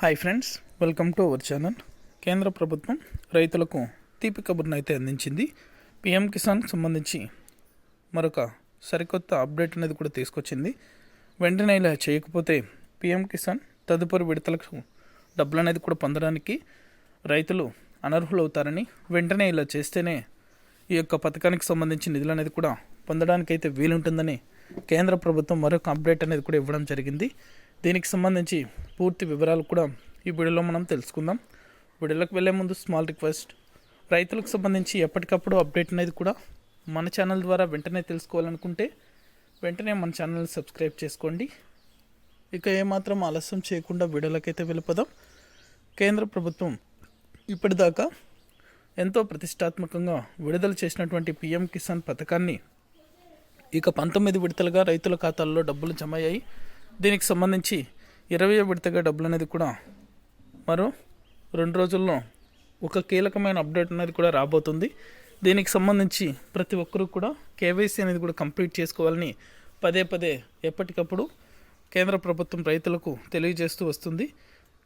Hi friends, welcome to our channel. కేంద్ర ప్రభుత్వం రైతులకు తీపి కబుర్ను అయితే అందించింది. పిఎం కిసాన్కి సంబంధించి మరొక సరికొత్త అప్డేట్ అనేది కూడా తీసుకొచ్చింది. వెంటనే ఇలా చేయకపోతే పిఎం కిసాన్ తదుపరి విడతలకు డబ్బులు అనేది కూడా పొందడానికి రైతులు అనర్హులవుతారని, వెంటనే ఇలా చేస్తేనే ఈ యొక్క పథకానికి సంబంధించి నిధులు అనేది కూడా పొందడానికైతే వీలుంటుందని కేంద్ర ప్రభుత్వం మరొక అప్డేట్ అనేది కూడా ఇవ్వడం జరిగింది. దీనికి సంబంధించి పూర్తి వివరాలు కూడా ఈ వీడియోలో మనం తెలుసుకుందాం. వీడియోలోకి వెళ్ళే ముందు స్మాల్ రిక్వెస్ట్, రైతులకు సంబంధించి ఎప్పటికప్పుడు అప్డేట్ అనేది కూడా మన ఛానల్ ద్వారా వెంటనే తెలుసుకోవాలనుకుంటే వెంటనే మన ఛానల్ని సబ్స్క్రైబ్ చేసుకోండి. ఇక ఏమాత్రం ఆలస్యం చేయకుండా వీడియోలకైతే వెళ్ళిపోదాం. కేంద్ర ప్రభుత్వం ఇప్పటిదాకా ఎంతో ప్రతిష్టాత్మకంగా విడుదల చేసినటువంటి పిఎం కిసాన్ పథకాన్ని ఇక 19 విడతలుగా రైతుల ఖాతాల్లో డబ్బులు జమ అయ్యాయి. దీనికి సంబంధించి 20వ విడతగా డబ్బులు అనేది కూడా మరో 2 రోజుల్లో ఒక కీలకమైన అప్డేట్ అనేది కూడా రాబోతుంది. దీనికి సంబంధించి ప్రతి ఒక్కరూ కూడా కేవైసీ అనేది కూడా కంప్లీట్ చేసుకోవాలని పదే ఎప్పటికప్పుడు కేంద్ర ప్రభుత్వం రైతులకు తెలియజేస్తూ వస్తుంది.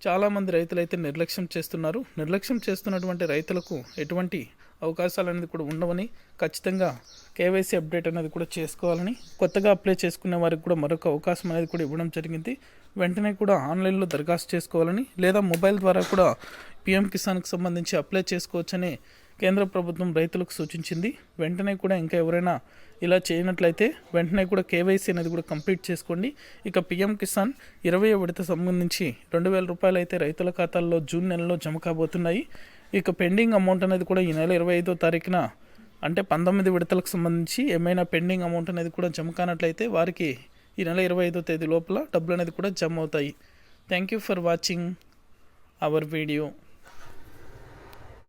చాలామంది రైతులు అయితే నిర్లక్ష్యం చేస్తున్నారు. నిర్లక్ష్యం చేస్తున్నటువంటి రైతులకు ఎటువంటి అవకాశాలు అనేది కూడా ఉండవని, ఖచ్చితంగా కేవైసీ అప్డేట్ అనేది కూడా చేసుకోవాలని, కొత్తగా అప్లై చేసుకునే వారికి కూడా మరొక అవకాశం అనేది కూడా ఇవ్వడం జరిగింది. వెంటనే కూడా ఆన్లైన్లో దరఖాస్తు చేసుకోవాలని, లేదా మొబైల్ ద్వారా కూడా పిఎం కిసాన్కి సంబంధించి అప్లై చేసుకోవచ్చని కేంద్ర ప్రభుత్వం రైతులకు సూచించింది. వెంటనే కూడా ఇంకా ఎవరైనా ఇలా చేయనట్లయితే వెంటనే కూడా కేవైసీ అనేది కూడా కంప్లీట్ చేసుకోండి. ఇక పిఎం కిసాన్ 20వ విడత సంబంధించి 2,000 రూపాయలు అయితే రైతుల ఖాతాల్లో జూన్ నెలలో జమ కాబోతున్నాయి. ఇక పెండింగ్ అమౌంట్ అనేది కూడా ఈ నెల 25వ తారీఖున, అంటే 19 విడతలకు సంబంధించి ఏమైనా పెండింగ్ అమౌంట్ అనేది కూడా జమ కానట్లయితే వారికి ఈ నెల 25వ తేదీ లోపల డబ్బులు అనేది కూడా జమ అవుతాయి. Thank you for watching our video.